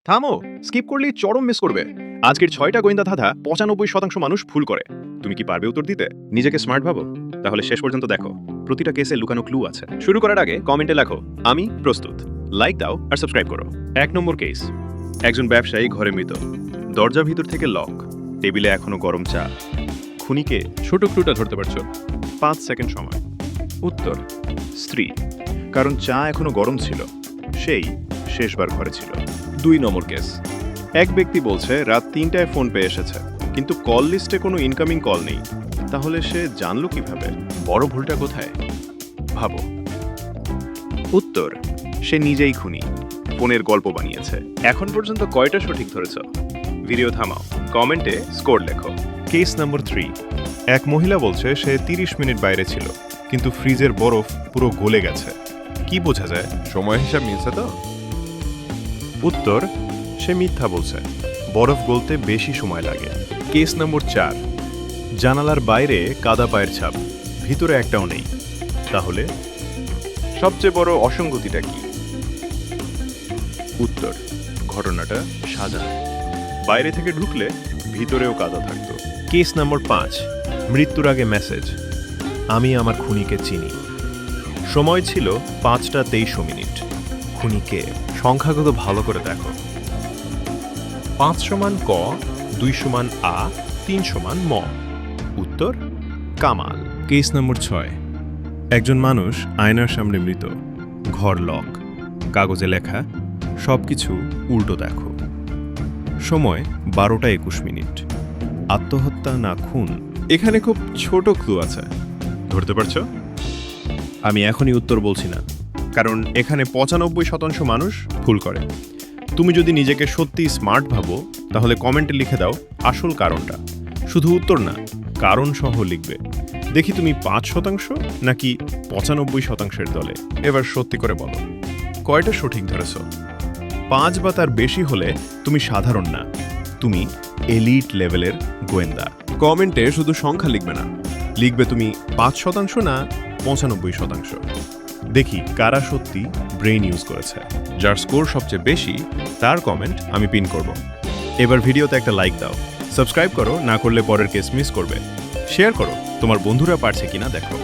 থামো, স্কিপ করলেই চরম মিস করবে। আজকের 6টা গোয়েন্দা ধাঁধা 95% মানুষ ভুল করে। তুমি কি পারবে উত্তর দিতে? নিজেকে স্মার্ট ভাবো? তাহলে শেষ পর্যন্ত দেখো। প্রতিটা কেসে লুকানো ক্লু আছে। শুরু করার আগে কমেন্টে লেখো আমি প্রস্তুত। লাইক দাও আর সাবস্ক্রাইব করো। 1 নম্বর কেস। একজন ব্যবসায়ী ঘরে মৃত। দরজা ভিতর থেকে লক। টেবিলে এখনো গরম চা। খুনিকে ছোট ক্লুটা ধরতে পারছো? 5 সেকেন্ড সময়। উত্তর স্ত্রী, কারণ চা এখনো গরম ছিল। সেই শেষবার ঘরে ছিল। 2 নম্বর কেস। এক ব্যক্তি বলছে রাত 3টায় ফোন পেয়ে এসেছে, কিন্তু কল লিস্টে কোনো ইনকামিং কল নেই। তাহলে সে জানলো কিভাবে? বড় ভুলটা কোথায়? ভাবো। উত্তর সে নিজেই খুনি, ফোনের গল্প বানিয়েছে। এখন পর্যন্ত কয়টা সঠিক ধরেছ? ভিডিও থামাও, কমেন্টে স্কোর লেখো। Case number 3। এক মহিলা বলছে সে 30 মিনিট বাইরে ছিল, কিন্তু ফ্রিজের বরফ পুরো গলে গেছে। কি বোঝা যায়? সময় হিসাব মিলছে তো? উত্তর সে মিথ্যা বলছে, বরফ গলতে বেশি সময় লাগে। Case number 4। জানালার বাইরে কাদা পায়ের ছাপ, ভিতরে একটাও নেই। তাহলে সবচেয়ে বড় অসঙ্গতিটা কি? উত্তর ঘটনাটা সাজানো, বাইরে থেকে ঢুকলে ভিতরেও কাদা থাকতো। Case number 5। মৃত্যুর আগে মেসেজ, আমি আমার খুনিকে চিনি। সময় ছিল 5টা 23 মিনিট। খুনিকে সংখ্যাগত ভালো করে দেখো। 5 সমান ক, 2 সমান আ, 3 সমান ম। উত্তর কামাল। Case number 6। একজন মানুষ আয়নার সামনে মৃত, ঘর লক, কাগজে লেখা সবকিছু উল্টো দেখো। সময় 12টা 21 মিনিট। আত্মহত্যা না খুন? এখানে খুব ছোট ক্লু আছে, ধরতে পারছো? আমি এখনই উত্তর বলছি না, কারণ এখানে 95% মানুষ ভুল করে। তুমি যদি নিজেকে সত্যি স্মার্ট ভাবো, তাহলে কমেন্টে লিখে দাও আসল কারণটা। শুধু উত্তর না, কারণ সহ লিখবে। দেখি তুমি 5% নাকি 95%-এর দলে। এবার সত্যি করে বলো, কয়টা সঠিক ধরেছ? 5 বা তার বেশি হলে তুমি সাধারণ না, তুমি এলিট লেভেলের গোয়েন্দা। কমেন্টে শুধু সংখ্যা লিখবে না, লিখবে তুমি 5% না 95%। দেখি কারা সত্যি ব্রেইন ইউজ করেছে। যার স্কোর সবচেয়ে বেশি তার কমেন্ট আমি পিন করব। এবার ভিডিওতে একটা লাইক দাও, সাবস্ক্রাইব করো, না করলে পরের কেস মিস করবে। শেয়ার করো, তোমার বন্ধুরা পারছে কিনা দেখো।